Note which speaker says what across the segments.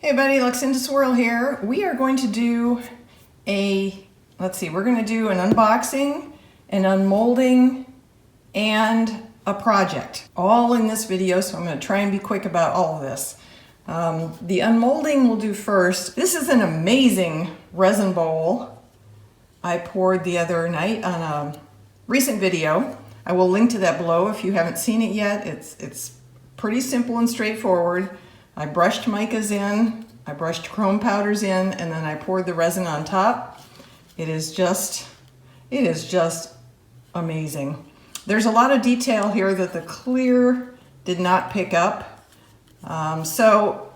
Speaker 1: Hey buddy, Luxinda Swirl here. We are going to do we're going to do an unboxing, an unmolding, and a project. All in this video, so I'm going to try and be quick about all of this. The unmolding we'll do first. This is an amazing resin bowl I poured the other night on a recent video. I will link to that below if you haven't seen it yet. It's pretty simple and straightforward. I brushed micas in, I brushed chrome powders in, and then I poured the resin on top. It is just amazing. There's a lot of detail here that the clear did not pick up. So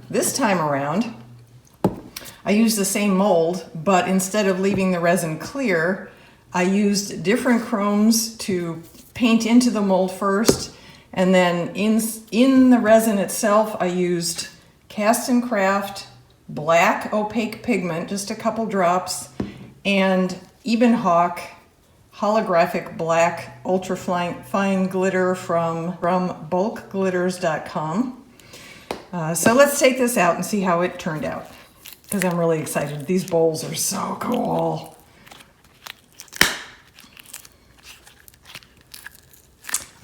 Speaker 1: this time around, I used the same mold, but instead of leaving the resin clear, I used different chromes to paint into the mold first. And then in the resin itself, I used Cast and Craft black opaque pigment, just a couple drops, and Eben Hawk holographic black ultra fine glitter from bulkglitters.com. So let's take this out and see how it turned out, because I'm really excited. These bowls are so cool.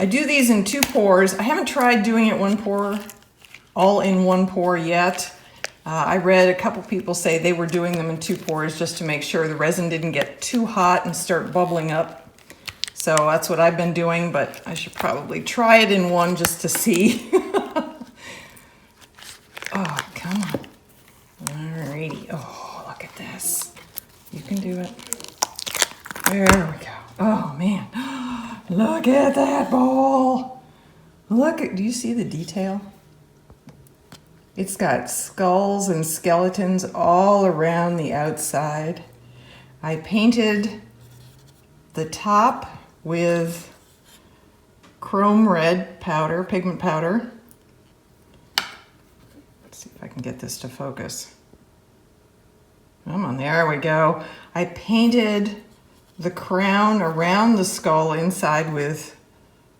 Speaker 1: I do these in 2 pours. I haven't tried doing it all in one pour yet. I read a couple people say they were doing them in 2 pours just to make sure the resin didn't get too hot and start bubbling up. So that's what I've been doing, but I should probably try it in one just to see. Oh, come on. Alrighty. Oh, look at this. You can do it. There we go. Oh, man. Look at that bowl. Do you see the detail? It's got skulls and skeletons all around the outside. I painted the top with chrome red powder, pigment powder. Let's see if I can get this to focus. Come on, there we go. I painted the crown around the skull inside with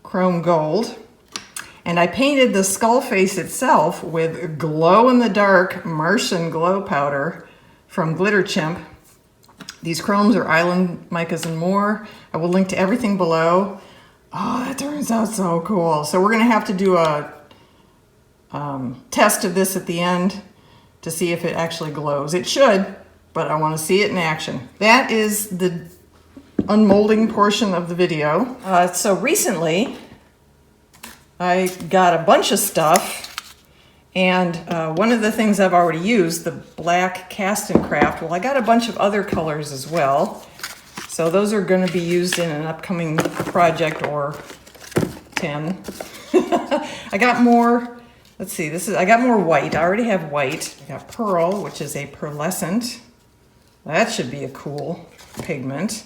Speaker 1: chrome gold. And I painted the skull face itself with glow-in-the-dark Martian glow powder from Glitter Chimp. These chromes are Island Micas and more. I will link to everything below. Oh, that turns out so cool. So we're gonna have to do a test of this at the end to see if it actually glows. It should, but I wanna see it in action. That is the unmolding portion of the video. So recently, I got a bunch of stuff, and one of the things I've already used, the black Cast and Craft, well, I got a bunch of other colors as well. So those are going to be used in an upcoming project or 10. I got more, let's see, I got more white. I already have white. I got pearl, which is a pearlescent. That should be a cool pigment.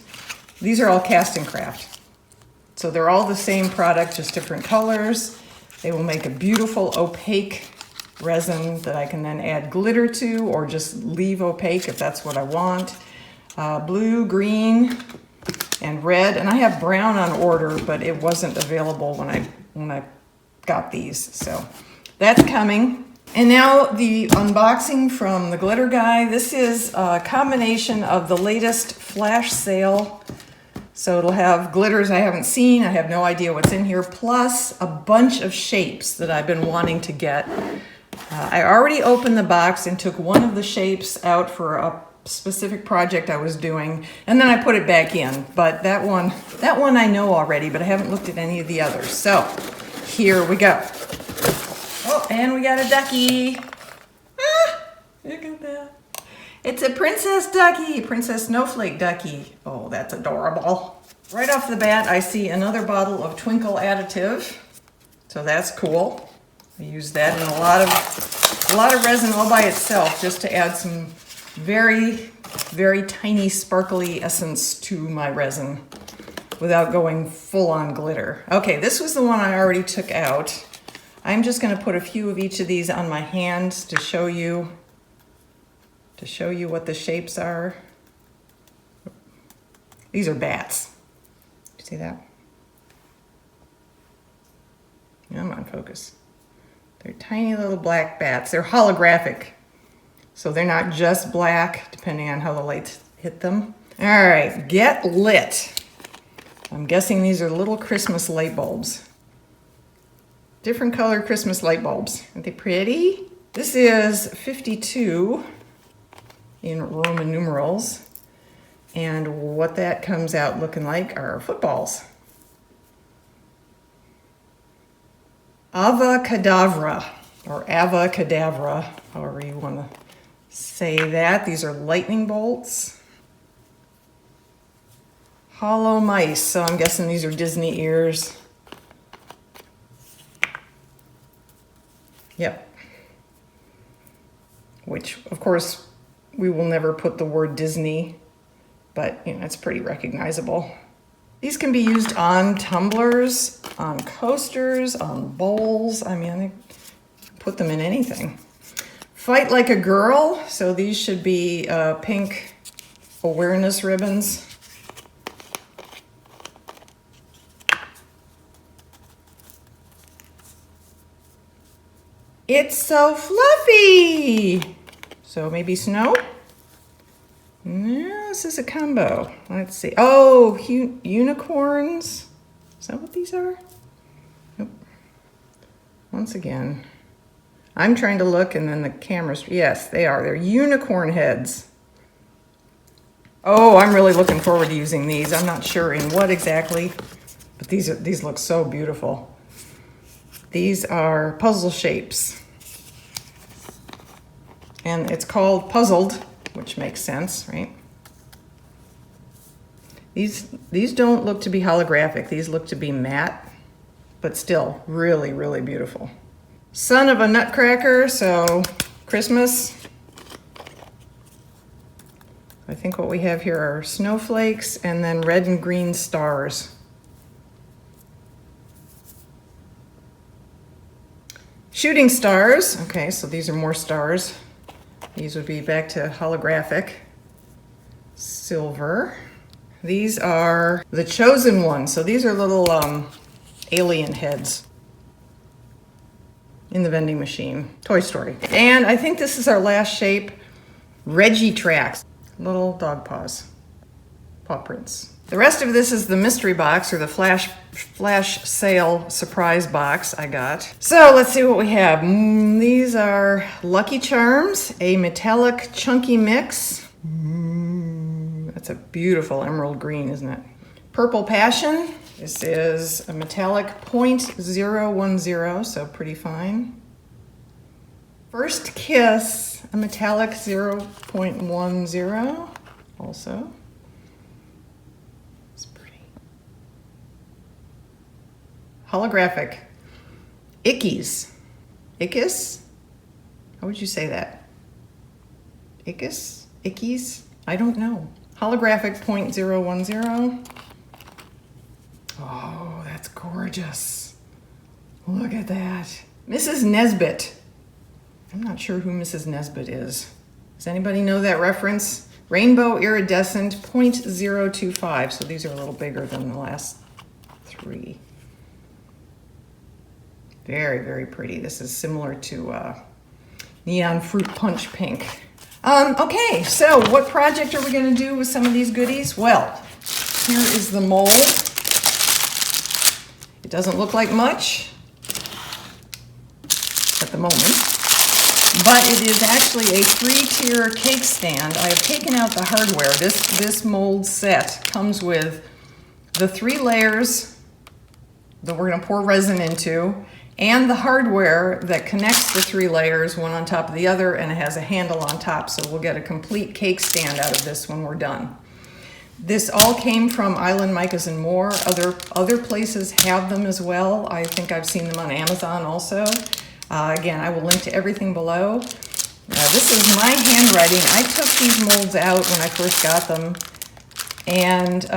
Speaker 1: These are all Cast and Craft. So they're all the same product, just different colors. They will make a beautiful opaque resin that I can then add glitter to, or just leave opaque if that's what I want. Blue, green, and red. And I have brown on order, but it wasn't available when I got these. So that's coming. And now the unboxing from the glitter guy. This is a combination of the latest flash sale. So it'll have glitters I haven't seen. I have no idea what's in here, plus a bunch of shapes that I've been wanting to get. I already opened the box and took one of the shapes out for a specific project I was doing, and then I put it back in. But that one I know already, but I haven't looked at any of the others. So here we go. Oh, and we got a ducky. Ah, look at that. It's a princess ducky, Princess Snowflake ducky. Oh, that's adorable. Right off the bat, I see another bottle of Twinkle additive. So that's cool. I use that in a lot of resin all by itself, just to add some very, very tiny sparkly essence to my resin without going full on glitter. Okay, this was the one I already took out. I'm just gonna put a few of each of these on my hands to show you what the shapes are. These are bats. You see that? Yeah, I'm on focus. They're tiny little black bats. They're holographic. So they're not just black, depending on how the lights hit them. All right, get lit. I'm guessing these are little Christmas light bulbs. Different color Christmas light bulbs. Aren't they pretty? This is 52 in Roman numerals. And what that comes out looking like are footballs. Avacadabra, or avacadabra, however you want to say that. These are lightning bolts. Hollow mice, so I'm guessing these are Disney ears. Yep. Which, of course, we will never put the word Disney, but you know, it's pretty recognizable. These can be used on tumblers, on coasters, on bowls. I mean, I put them in anything. Fight like a girl. So these should be pink awareness ribbons. It's so fluffy. So maybe snow? No, this is a combo. Let's see. Oh, unicorns. Is that what these are? Nope. Once again, I'm trying to look and then the camera's, yes, they are. They're unicorn heads. Oh, I'm really looking forward to using these. I'm not sure in what exactly, but these look so beautiful. These are puzzle shapes. And it's called Puzzled, which makes sense, right? These don't look to be holographic. These look to be matte, but still really, really beautiful. Son of a nutcracker, so Christmas. I think what we have here are snowflakes and then red and green stars. Shooting stars. Okay, so these are more stars. These would be back to holographic. Silver. These are the chosen ones. So these are little alien heads in the vending machine. Toy Story. And I think this is our last shape. Reggie tracks. Little dog paws. Paw prints. The rest of this is the mystery box, or the flash sale surprise box I got. So let's see what we have. These are Lucky Charms, a metallic chunky mix. That's a beautiful emerald green, isn't it? Purple Passion. This is a metallic 0.010, so pretty fine. First Kiss, a metallic 0.10, also. Holographic. Ickies. Ickis? How would you say that? Ickis? Ickies? I don't know. Holographic 0.010. Oh, that's gorgeous. Look at that. Mrs. Nesbit. I'm not sure who Mrs. Nesbit is. Does anybody know that reference? Rainbow Iridescent 0.025. So these are a little bigger than the last three. Very, very pretty. This is similar to Neon Fruit Punch Pink. Okay, so what project are we going to do with some of these goodies? Well, here is the mold. It doesn't look like much at the moment, but it is actually a 3-tier cake stand. I have taken out the hardware. This mold set comes with the 3 layers that we're going to pour resin into, and the hardware that connects the 3 layers, one on top of the other, and it has a handle on top, so we'll get a complete cake stand out of this when we're done. This all came from Island Micas and More. Other places have them as well. I think I've seen them on Amazon also. Again, I will link to everything below. This is my handwriting. I took these molds out when I first got them, and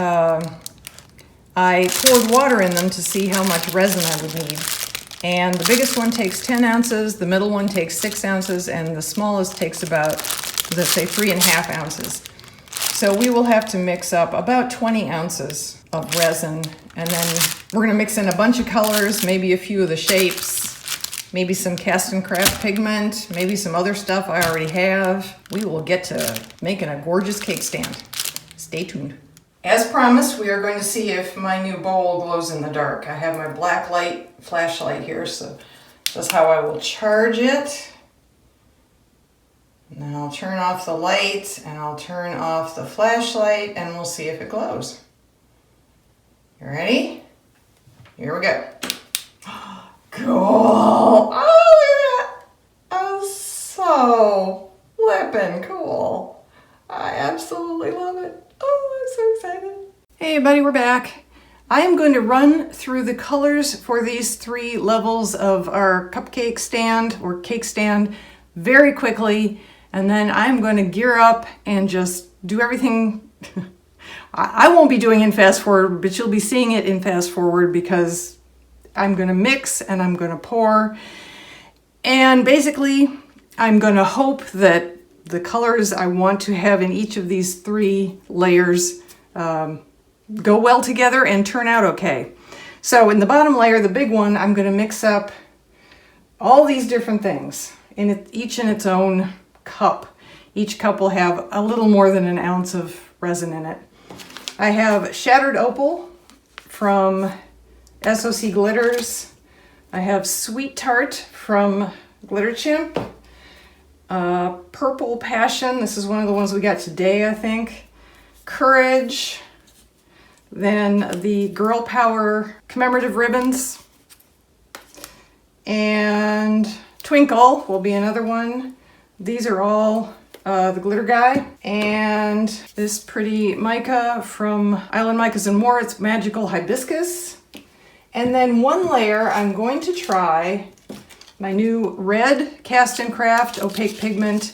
Speaker 1: I poured water in them to see how much resin I would need. And the biggest one takes 10 ounces, the middle one takes 6 ounces, and the smallest takes about, let's say, 3.5 ounces. So we will have to mix up about 20 ounces of resin, and then we're gonna mix in a bunch of colors, maybe a few of the shapes, maybe some cast and craft pigment, maybe some other stuff I already have. We will get to making a gorgeous cake stand. Stay tuned. As promised, we are going to see if my new bowl glows in the dark. I have my black light flashlight here, so that's how I will charge it. And then I'll turn off the light and I'll turn off the flashlight and we'll see if it glows. You ready? Here we go. Cool. Oh, look at that. Oh, so flippin' cool. I absolutely love it. Oh, I'm so excited. Hey, everybody, we're back. I am going to run through the colors for these 3 levels of our cupcake stand or cake stand very quickly, and then I'm going to gear up and just do everything. I won't be doing in fast forward, but you'll be seeing it in fast forward because I'm going to mix and I'm going to pour. And basically, I'm going to hope that the colors I want to have in each of these 3 layers go well together and turn out okay. So in the bottom layer, the big one, I'm going to mix up all these different things, each in its own cup. Each cup will have a little more than an ounce of resin in it. I have Shattered Opal from SOC Glitters. I have Sweet Tart from Glitter Chimp. Purple Passion, this is one of the ones we got today, I think. Courage. Then the Girl Power commemorative ribbons. And Twinkle will be another one. These are all the glitter guy. And this pretty mica from Island Micas and More, it's Magical Hibiscus. And then one layer, I'm going to try my new red Cast and Craft opaque pigment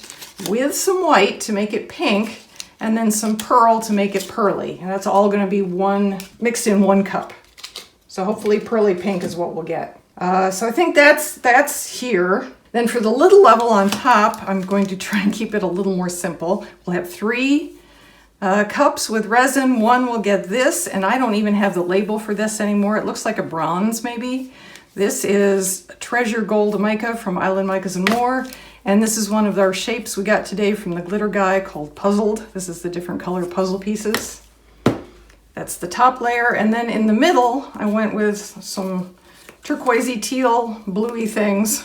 Speaker 1: with some white to make it pink, and then some pearl to make it pearly. And that's all gonna be mixed in one cup. So hopefully pearly pink is what we'll get. So I think that's here. Then for the little level on top, I'm going to try and keep it a little more simple. We'll have 3 cups with resin. One will get this, and I don't even have the label for this anymore. It looks like a bronze maybe. This is Treasure Gold Mica from Island Micas and More. And this is one of our shapes we got today from the glitter guy called Puzzled. This is the different color puzzle pieces. That's the top layer. And then in the middle, I went with some turquoisey, teal, bluey things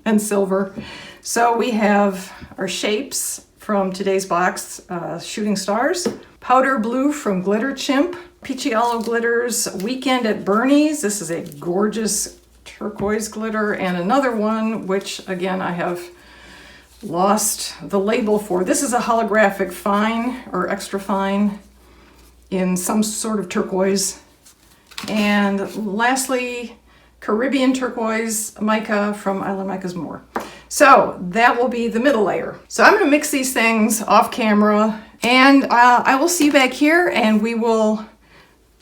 Speaker 1: and silver. So we have our shapes from today's box, Shooting Stars. Powder Blue from Glitter Chimp. Peachy Olive Glitters, Weekend at Bernie's. This is a gorgeous turquoise glitter. And another one, which again, I have lost the label for. This is a holographic fine or extra fine in some sort of turquoise. And lastly, Caribbean Turquoise Mica from Island Micas More. So that will be the middle layer. So I'm gonna mix these things off camera, and I will see you back here, and we will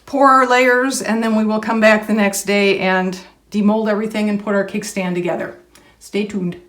Speaker 1: pour our layers, and then we will come back the next day and demold everything and put our cake stand together. Stay tuned.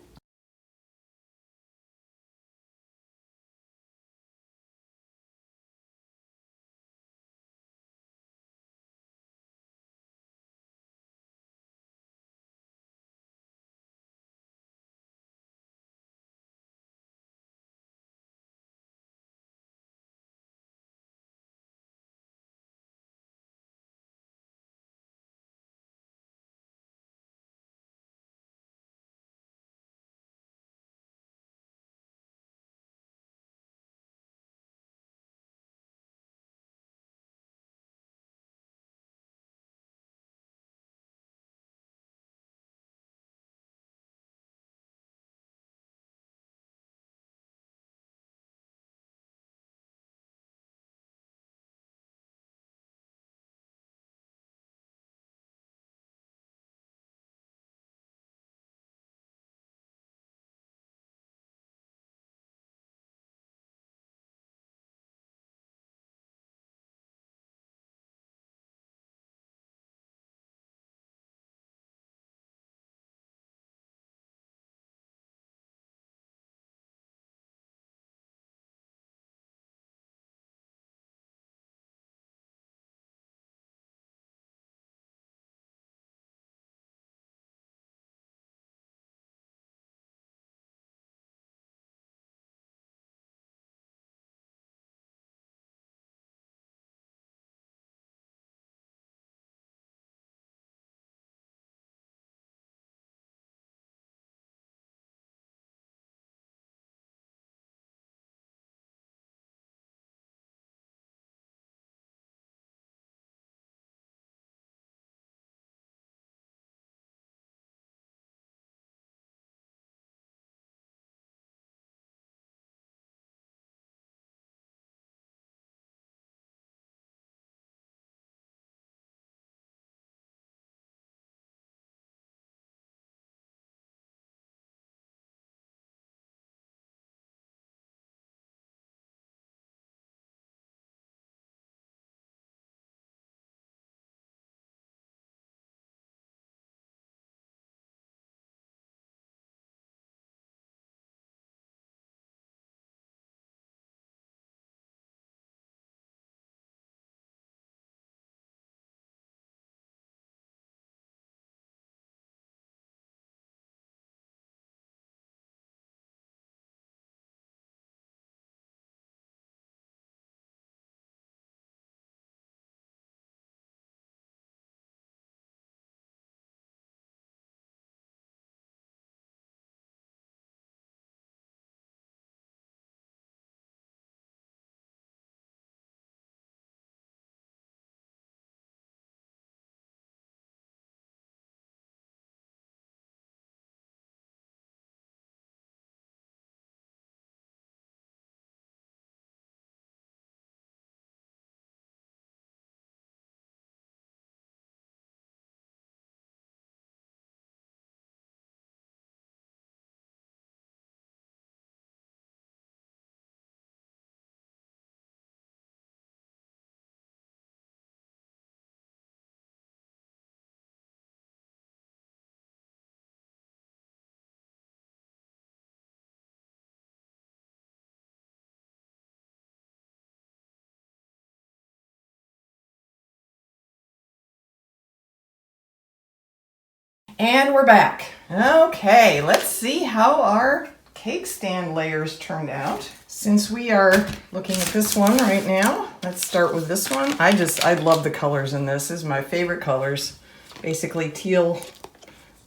Speaker 1: And we're back. Okay, let's see how our cake stand layers turned out. Since we are looking at this one right now, let's start with this one. I love the colors in this. This is my favorite colors. Basically teal,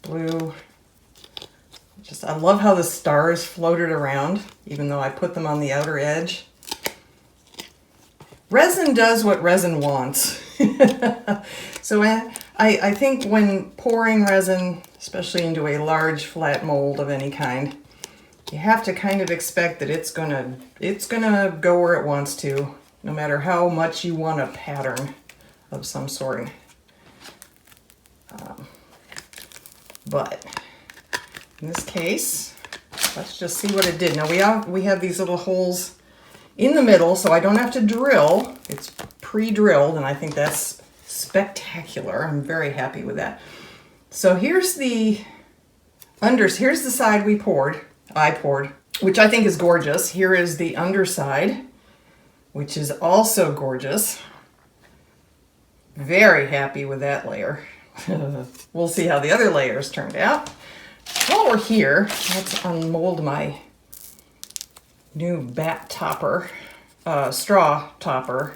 Speaker 1: blue. I love how the stars floated around, even though I put them on the outer edge. Resin does what resin wants. So I think when pouring resin, especially into a large flat mold of any kind, you have to kind of expect that it's gonna go where it wants to, no matter how much you want a pattern of some sort. But in this case, let's just see what it did. Now we have these little holes in the middle, so I don't have to drill. It's pre-drilled, and I think that's spectacular. I'm very happy with that. So here's the side I poured, which I think is gorgeous. Here is the underside, which is also gorgeous. Very happy with that layer. We'll see how the other layers turned out. While we're here, let's unmold my new bat topper, straw topper,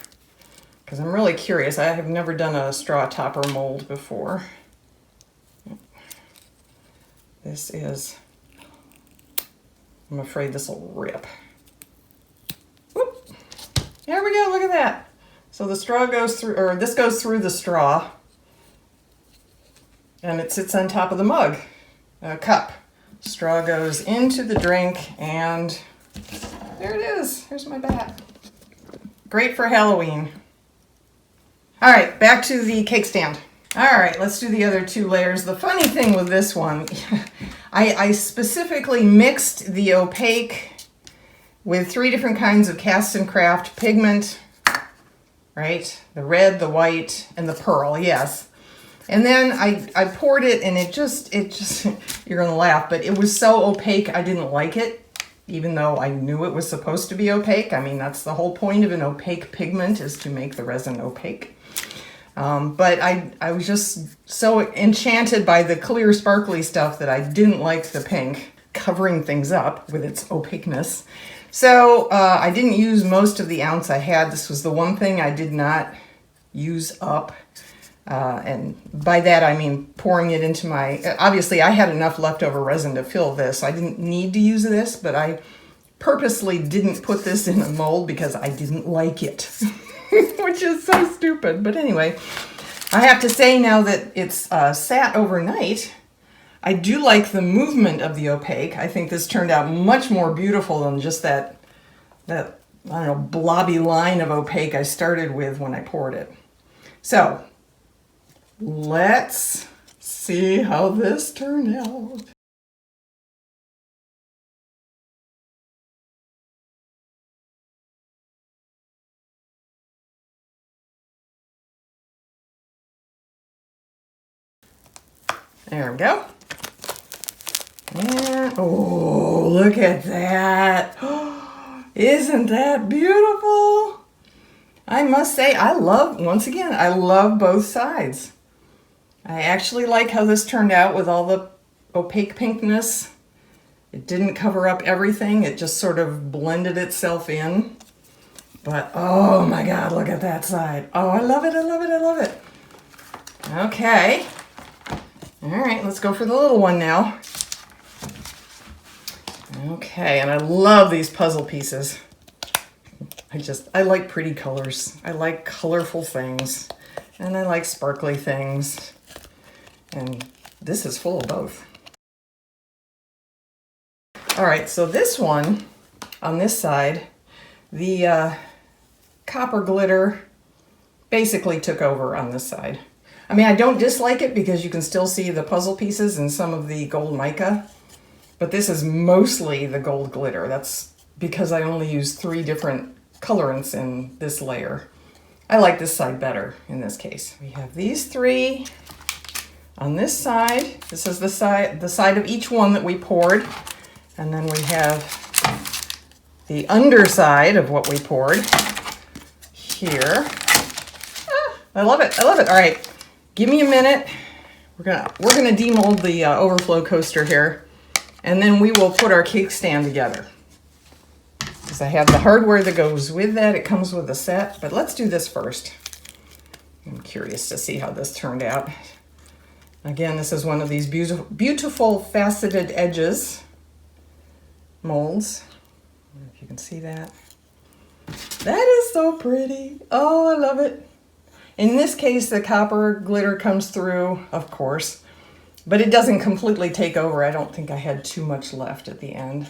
Speaker 1: because I'm really curious. I have never done a straw topper mold before. This is, I'm afraid this will rip. Whoop. There we go, look at that. So the straw goes through, or this goes through the straw, and it sits on top of the mug, cup. Straw goes into the drink, and there it is. Here's my bat. Great for Halloween. All right, back to the cake stand. All right, let's do the other two layers. The funny thing with this one, I specifically mixed the opaque with 3 different kinds of cast and craft pigment, right? The red, the white, and the pearl, yes. And then I poured it, and it just, you're gonna laugh, but it was so opaque I didn't like it, even though I knew it was supposed to be opaque. I mean, that's the whole point of an opaque pigment, is to make the resin opaque. But I was just so enchanted by the clear sparkly stuff that I didn't like the pink covering things up with its opaqueness. So I didn't use most of the ounce I had. This was the one thing I did not use up. And by that I mean pouring it into my, obviously I had enough leftover resin to fill this. So I didn't need to use this, but I purposely didn't put this in a mold because I didn't like it, which is so stupid. But anyway, I have to say now that it's sat overnight, I do like the movement of the opaque. I think this turned out much more beautiful than just that I don't know, blobby line of opaque I started with when I poured it. So let's see how this turned out. There we go. And, oh, look at that. Isn't that beautiful? I must say, I love both sides. I actually like how this turned out with all the opaque pinkness. It didn't cover up everything. It just sort of blended itself in. But, oh my God, look at that side. Oh, I love it, I love it, I love it. Okay. All right, let's go for the little one now. Okay, and I love these puzzle pieces. I like pretty colors. I like colorful things, and I like sparkly things. And this is full of both. All right, so this one, on this side, the copper glitter basically took over on this side. I mean, I don't dislike it because you can still see the puzzle pieces and some of the gold mica, but this is mostly the gold glitter. That's because I only used 3 different colorants in this layer. I like this side better in this case. We have these 3 on this side. This is the side of each one that we poured. And then we have the underside of what we poured here. I love it, I love it. All right. Give me a minute. we're gonna demold the overflow coaster here, and then we will put our cake stand together. Because I have the hardware that goes with that. It comes with a set, but let's do this first. I'm curious to see how this turned out. Again, this is one of these beautiful faceted edges molds. I don't know if you can see that. That is so pretty. Oh, I love it. In this case, the copper glitter comes through, of course, but it doesn't completely take over. I don't think I had too much left at the end.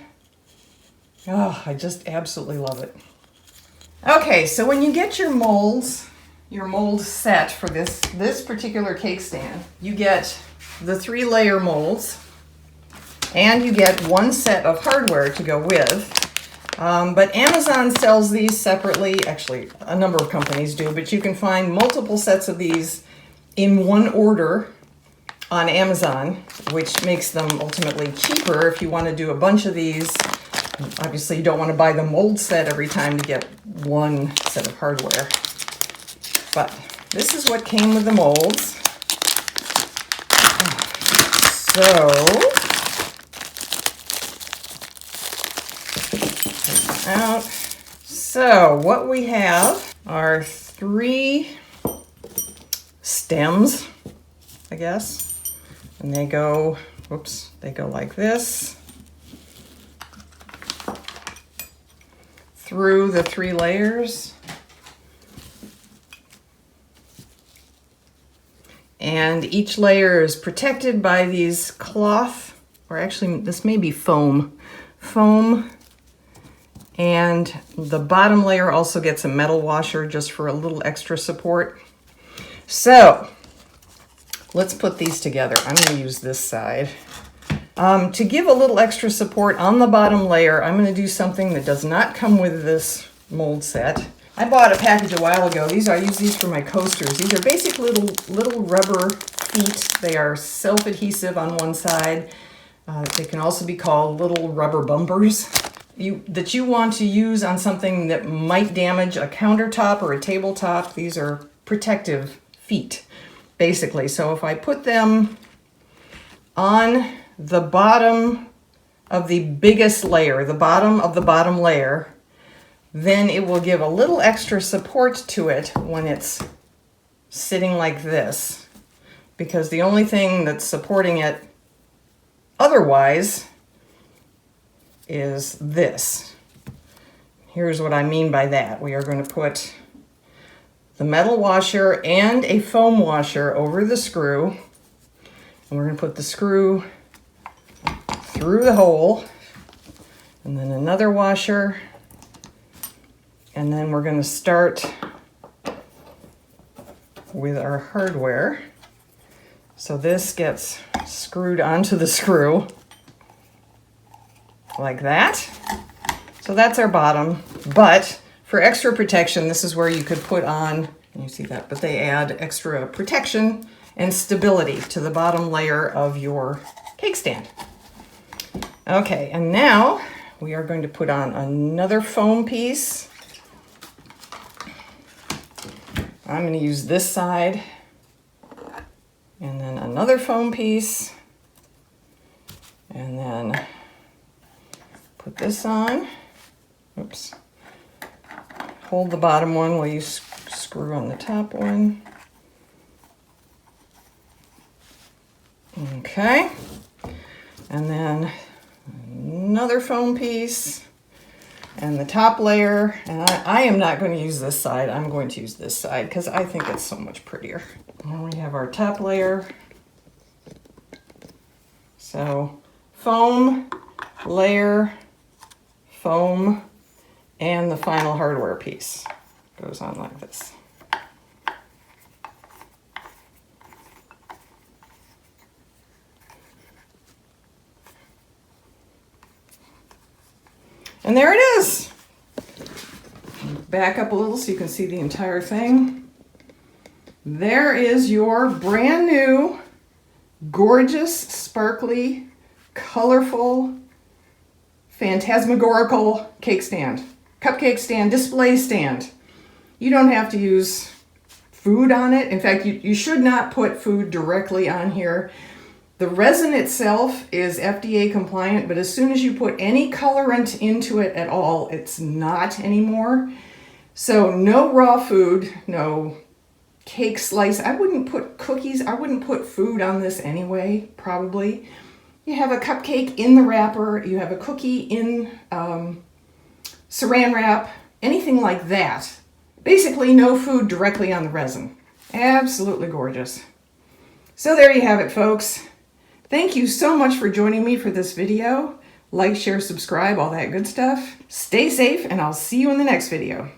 Speaker 1: Oh, I just absolutely love it. Okay, so when you get your molds, your mold set for this particular cake stand, you get the 3-layer molds, and you get one set of hardware to go with. But Amazon sells these separately. Actually, a number of companies do, but you can find multiple sets of these in one order on Amazon, which makes them ultimately cheaper if you want to do a bunch of these. Obviously, you don't want to buy the mold set every time to get one set of hardware. But this is what came with the molds. So what we have are 3 stems, I guess, and they go, whoops, they go like this through the 3 layers. And each layer is protected by these cloth, or actually this may be foam, and the bottom layer also gets a metal washer just for a little extra support. So let's put these together. I'm going to use this side. To give a little extra support on the bottom layer, I'm going to do something that does not come with this mold set. I bought a package a while ago. I use these for my coasters. These are basic little rubber feet. They are self-adhesive on one side. They can also be called little rubber bumpers that you want to use on something that might damage a countertop or a tabletop. These are protective feet, basically. So if I put them on the bottom of the biggest layer, the bottom of the bottom layer, then it will give a little extra support to it when it's sitting like this, because the only thing that's supporting it otherwise is this. Here's what I mean by that. We are going to put the metal washer and a foam washer over the screw, and we're going to put the screw through the hole, and then another washer, and then we're going to start with our hardware. So this gets screwed onto the screw like that. So that's our bottom, but for extra protection, this is where you could put on, and you see that, but they add extra protection and stability to the bottom layer of your cake stand. Okay, and now we are going to put on another foam piece. I'm going to use this side, and then another foam piece, and then put this on. Oops. Hold the bottom one while you screw on the top one. Okay. And then another foam piece and the top layer. And I am not going to use this side. I'm going to use this side because I think it's so much prettier. And we have our top layer. So foam, layer, foam, and the final hardware piece goes on like this. And there it is. Back up a little so you can see the entire thing. There is your brand new, gorgeous, sparkly, colorful, phantasmagorical cake stand. Cupcake stand, display stand. You don't have to use food on it. In fact, you should not put food directly on here. The resin itself is FDA compliant, but as soon as you put any colorant into it at all, it's not anymore. So no raw food, no cake slice. I wouldn't put cookies, I wouldn't put food on this anyway, probably. You have a cupcake in the wrapper, you have a cookie in saran wrap, anything like that. Basically no food directly on the resin. Absolutely gorgeous. So there you have it, folks. Thank you so much for joining me for this video. Like, share, subscribe, all that good stuff. Stay safe, and I'll see you in the next video.